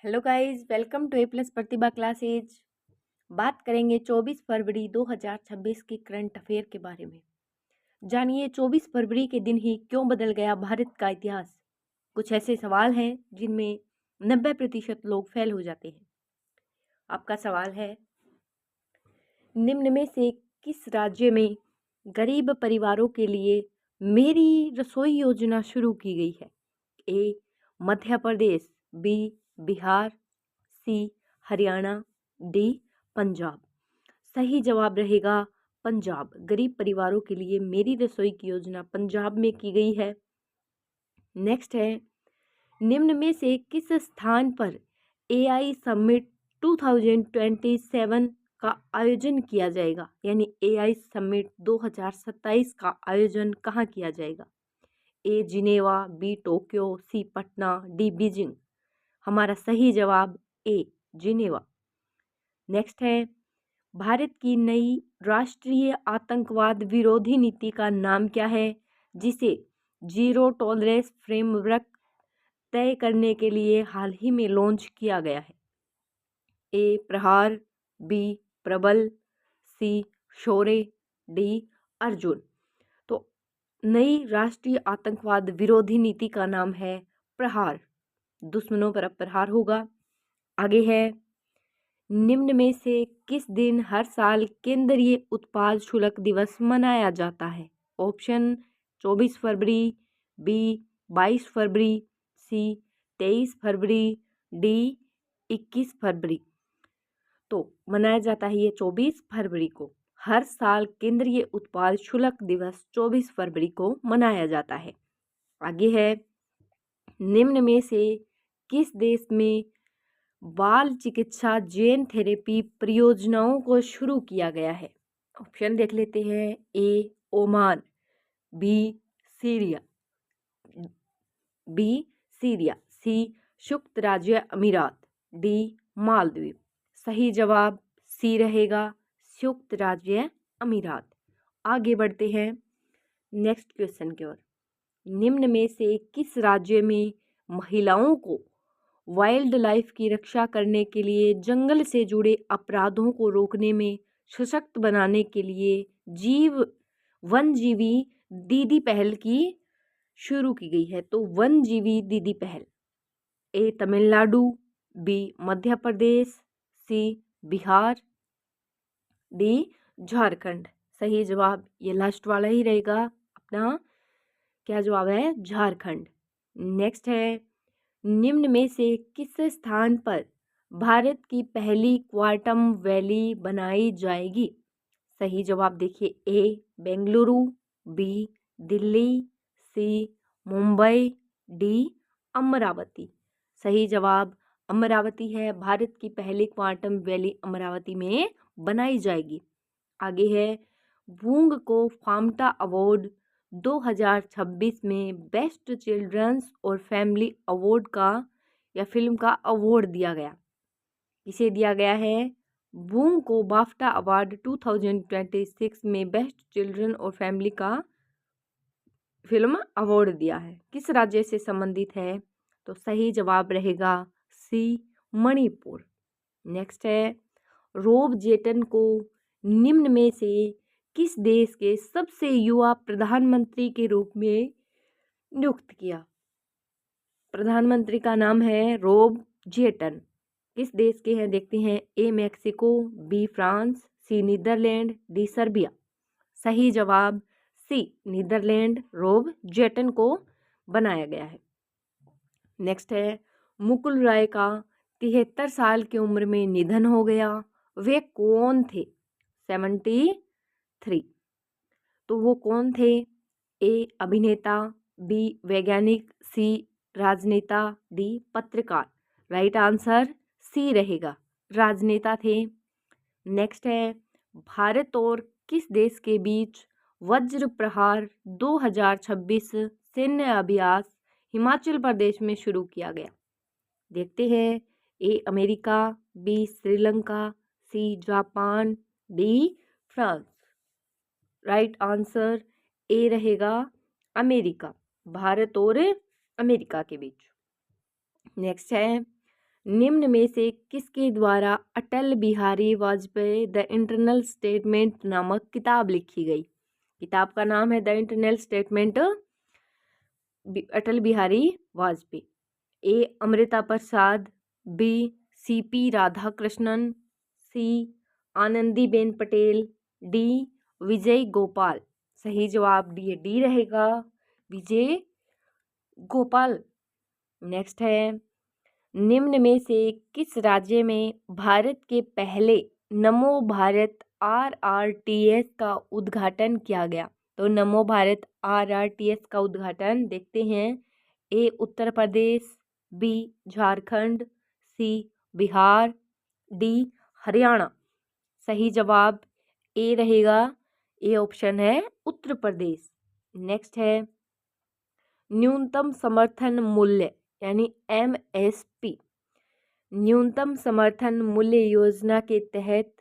Hello guys, welcome to A plus Pratibha classes. बात करेंगे 24 फरवरी 2026 के करंट अफेयर के बारे में। जानिए 24 फरवरी के दिन ही क्यों बदल गया भारत का इतिहास। कुछ ऐसे सवाल हैं जिनमें 90% लोग फेल हो जाते हैं। आपका सवाल है, निम्न में से किस राज्य में गरीब परिवारों के लिए मेरी रसोई योजना शुरू की गई है? ए मध्य प्रदेश, बी बिहार, सी हरियाणा, डी पंजाब। सही जवाब रहेगा पंजाब। गरीब परिवारों के लिए मेरी रसोई की योजना पंजाब में की गई है। नेक्स्ट है, निम्न में से किस स्थान पर एआई समिट 2027 का आयोजन किया जाएगा? यानी एआई समिट 2027 का आयोजन कहाँ किया जाएगा? ए जिनेवा, बी टोक्यो, सी पटना, डी बीजिंग। हमारा सही जवाब ए जिनेवा। नेक्स्ट है, भारत की नई राष्ट्रीय आतंकवाद विरोधी नीति का नाम क्या है, जिसे जीरो टॉलरेंस फ्रेमवर्क तय करने के लिए हाल ही में लॉन्च किया गया है? ए प्रहार, बी प्रबल, सी शौर्य, डी अर्जुन। तो नई राष्ट्रीय आतंकवाद विरोधी नीति का नाम है प्रहार। दुश्मनों पर अब प्रहार होगा। आगे है, निम्न में से किस दिन हर साल केंद्रीय उत्पाद शुल्क दिवस मनाया जाता है? ऑप्शन 24 फरवरी, बी 22 फरवरी, सी 23 फरवरी, डी 21 फरवरी। तो मनाया जाता है ये 24 फरवरी को। हर साल केंद्रीय उत्पाद शुल्क दिवस 24 फरवरी को मनाया जाता है। आगे है, निम्न में से किस देश में बाल चिकित्सा जेन थेरेपी परियोजनाओं को शुरू किया गया है? ऑप्शन देख लेते हैं। ए ओमान, बी सीरिया, सी संयुक्त राज्य अमीरात, डी मालदीव। सही जवाब सी रहेगा, संयुक्त राज्य अमीरात। आगे बढ़ते हैं नेक्स्ट क्वेश्चन की ओर। निम्न में से किस राज्य में महिलाओं को वाइल्ड लाइफ की रक्षा करने के लिए जंगल से जुड़े अपराधों को रोकने में सशक्त बनाने के लिए वनजीवी दीदी पहल की शुरू की गई है? तो वनजीवी दीदी पहल। ए तमिलनाडु, बी मध्य प्रदेश, सी बिहार, डी झारखंड। सही जवाब ये लास्ट वाला ही रहेगा अपना। क्या जवाब है? झारखंड। नेक्स्ट है, निम्न में से किस स्थान पर भारत की पहली क्वांटम वैली बनाई जाएगी? सही जवाब देखिए। ए बेंगलुरु, बी दिल्ली, सी मुंबई, डी अमरावती। सही जवाब अमरावती है। भारत की पहली क्वांटम वैली अमरावती में बनाई जाएगी। आगे है, वूंग को फामटा अवार्ड 2026 में बेस्ट चिल्ड्रंस और फैमिली अवार्ड का या फिल्म का अवार्ड दिया गया। इसे दिया गया है वूंग को बाफ्टा अवार्ड 2026 में बेस्ट चिल्ड्रन और फैमिली का फिल्म अवार्ड दिया है। किस राज्य से संबंधित है? तो सही जवाब रहेगा सी मणिपुर। नेक्स्ट है, रोब जेटन को निम्न में से किस देश के सबसे युवा प्रधानमंत्री के रूप में नियुक्त किया? प्रधानमंत्री का नाम है रोब जेटन। किस देश के हैं देखते हैं। ए मैक्सिको, बी फ्रांस, सी नीदरलैंड, डी सर्बिया। सही जवाब सी नीदरलैंड। रोब जेटन को बनाया गया है। नेक्स्ट है, मुकुल राय का 73 साल की उम्र में निधन हो गया। वे कौन थे? 73। तो वो कौन थे? ए अभिनेता, बी वैज्ञानिक, सी राजनेता, डी पत्रकार। राइट आंसर सी रहेगा, राजनेता थे। नेक्स्ट है, भारत और किस देश के बीच वज्र प्रहार 2026 सैन्य अभ्यास हिमाचल प्रदेश में शुरू किया गया? देखते हैं। A America, B Sri Lanka, C Japan, D France. Right answer A रहेगा अमेरिका। भारत और अमेरिका के बीच। नेक्स्ट है, निम्न में से किसके द्वारा Atal Bihari Vajpayee the internal statement नामक किताब लिखी गई? किताब का नाम है the internal statement, Atal Bihari Vajpayee. A Amrita Prasad, B CP Radhakrishnan, C Anandiben Patel, D Vijay Gopal. सही जवाब डी रहेगा, विजय गोपाल। नेक्स्ट है, निम्न में से किस राज्य में भारत के पहले नमो भारत RRTS का उद्घाटन किया गया? तो नमो भारत RRTS का उद्घाटन देखते हैं। ए उत्तर प्रदेश, बी झारखंड, सी बिहार, डी हरियाणा। सही जवाब ए रहेगा, ए ऑप्शन है उत्तर प्रदेश। नेक्स्ट है, न्यूनतम समर्थन मूल्य यानी MSP, न्यूनतम समर्थन मूल्य योजना के तहत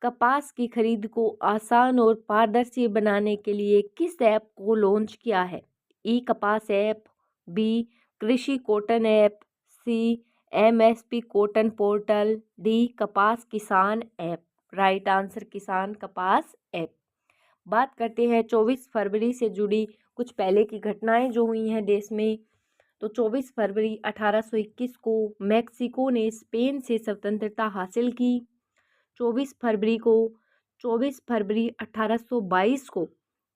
कपास की खरीद को आसान और पारदर्शी बनाने के लिए किस ऐप को लॉन्च किया है? ई कपास ऐप, बी कृषि कोटन ऐप, सी MSP कोटन पोर्टल, डी कपास किसान ऐप। राइट आंसर किसान कपास ऐप। बात करते हैं 24 फरवरी से जुड़ी कुछ पहले की घटनाएं जो हुई हैं देश में। तो 24 फरवरी 1821 को मैक्सिको ने स्पेन से स्वतंत्रता हासिल की। 24 फरवरी 1822 को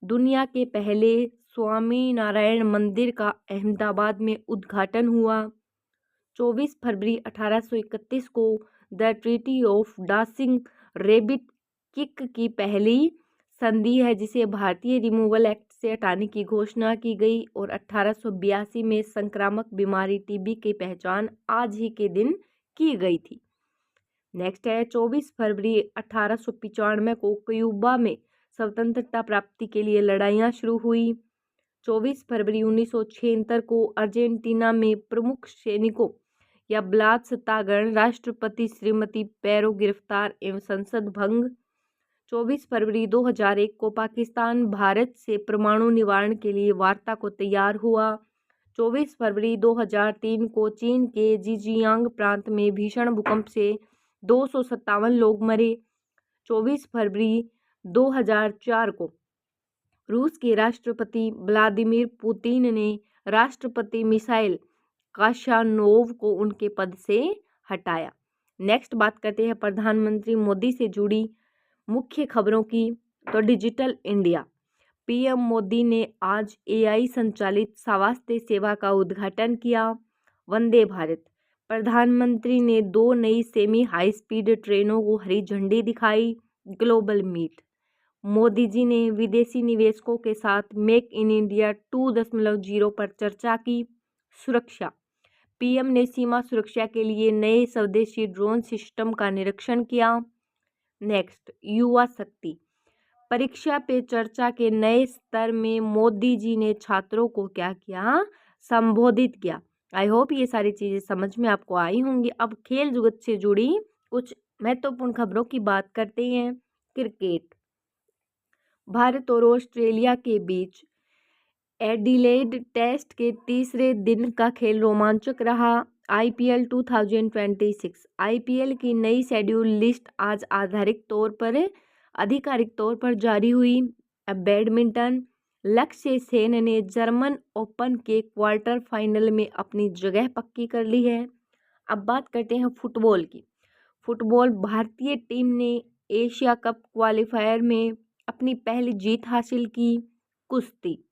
दुनिया के पहले स्वामी नारायण मंदिर का अहमदाबाद में उद्घाटन हुआ। 24 फरवरी 1831 को the treaty of dancing rebate kick की पहली संधि है जिसे भारतीय रिमूवल एक्ट से हटाने की घोषणा की गई, और 1882 में संक्रामक बीमारी टीबी की पहचान आज ही के दिन की गई थी। नेक्स्ट है, 24 फरवरी 1895 को क्यूबा में स्वतंत्रता प्राप्ति के लिए लड़ाइयाँ शुरू हुई। 24 फरवरी 1976 को अर्जेंटीना में प्रमुख सैनिकों या ब्लाथ सत्ताग्रहण, राष्ट्रपति श्रीमती पेरो गिरफ्तार एवं संसद भंग। 24 फरवरी 2001 को पाकिस्तान भारत से परमाणु निवारण के लिए वार्ता को तैयार हुआ। 24 फरवरी 2003 को चीन के जिजियांग प्रांत में भीषण भूकंप से 257 लोग मरे। 24 फरवरी 2004 को रूस के राष्ट्रपति व्लादिमीर पुतिन ने राष्ट्रपति मिसाइल काशानोव को उनके पद से हटाया। नेक्स्ट बात करते हैं प्रधानमंत्री मोदी से जुड़ी मुख्य खबरों की। तो डिजिटल इंडिया, PM मोदी ने आज AI संचालित स्वास्थ्य सेवा का उद्घाटन किया। वंदे भारत, प्रधानमंत्री ने 2 नई सेमी हाई स्पीड ट्रेनों को हरी झंडी दिखाई। ग्लोबल मीट, मोदी जी ने विदेशी निवेशकों के साथ मेक इन इंडिया 2.0 पर चर्चा की। सुरक्षा, PM ने सीमा सुरक्षा के लिए नए स्वदेशी ड्रोन सिस्टम का निरीक्षण किया। नेक्स्ट, युवा शक्ति, परीक्षा पे चर्चा के नए स्तर में मोदी जी ने छात्रों को क्या किया, संबोधित किया। आई होप ये सारी चीज़ें समझ में आपको आई होंगी। अब खेल जगत से जुड़ी कुछ महत्वपूर्ण खबरों की बात करते हैं। क्रिकेट, भारत और ऑस्ट्रेलिया के बीच एडिलेड टेस्ट के तीसरे दिन का खेल रोमांचक रहा। IPL 2026, IPL की नई शेड्यूल लिस्ट आज आधिकारिक तौर पर जारी हुई। अब बैडमिंटन, लक्ष्य सेन ने जर्मन ओपन के क्वार्टर फाइनल में अपनी जगह पक्की कर ली है। अब बात करते हैं फुटबॉल की। फुटबॉल, भारतीय टीम ने एशिया कप क्वालिफायर में अपनी पहली जीत हासिल की। कुश्ती,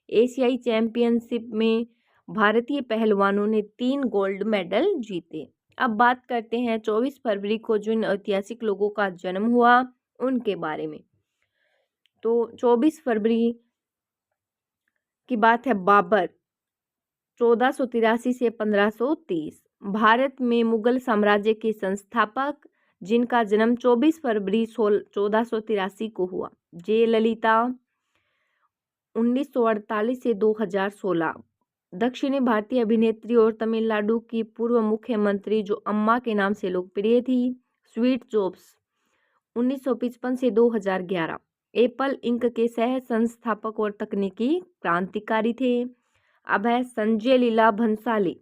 एशियाई चैंपियनशिप में भारतीय पहलवानों ने 3 गोल्ड मेडल जीते। अब बात करते हैं 24 फरवरी को जिन ऐतिहासिक लोगों का जन्म हुआ उनके बारे में। तो 24 फरवरी की बात है बाबर, 1483 से 1530, भारत में मुगल साम्राज्य के संस्थापक जिनका जन्म 24 फरवरी 1483 को हुआ। जयललिता, 1948 से 2016, दक्षिणी भारतीय अभिनेत्री और तमिलनाडु की पूर्व मुख्यमंत्री जो अम्मा के नाम से लोकप्रिय थी। स्वीट जॉब्स, 1955 से 2011, एप्पल इंक के सह संस्थापक और तकनीकी क्रांतिकारी थे। अब है संजय लीला भंसाली,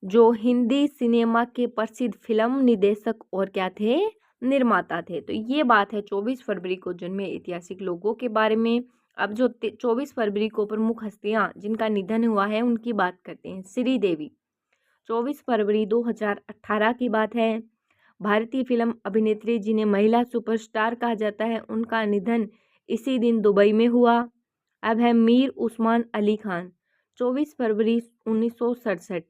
जो हिंदी सिनेमा के प्रसिद्ध फिल्म निर्देशक और क्या थे, निर्माता थे। तो ये बात है 24 फरवरी को जन्मे ऐतिहासिक लोगों के बारे में। अब जो 24 फरवरी को प्रमुख हस्तियां जिनका निधन हुआ है उनकी बात करते हैं। श्रीदेवी 24 फरवरी 2018 की बात है। भारतीय फिल्म अभिनेत्री जिन्हें महिला सुपरस्टार कहा जाता है, उनका निधन इसी दिन दुबई में हुआ। अब है मीर उस्मान अली खान 24 फरवरी 1967,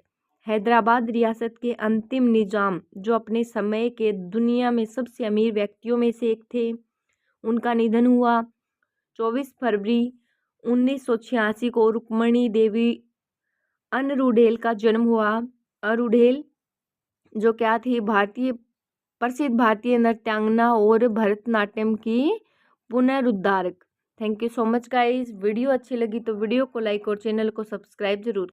हैदराबाद रियासत के अंतिम निजाम जो अपने समय के दुनिया में सबसे अमीर व्यक्तियों में से एक थे, उनका निधन हुआ। 24 फरवरी 1986 को रुक्मणी देवी अनरुढेल का जन्म हुआ। अरुढेल जो क्या थी, प्रसिद्ध भारतीय नृत्यांगना और भरतनाट्यम की पुनरुद्धारक। Thank you so much guys. Video अच्छी लगी तो वीडियो को लाइक और चैनल को सब्सक्राइब जरूर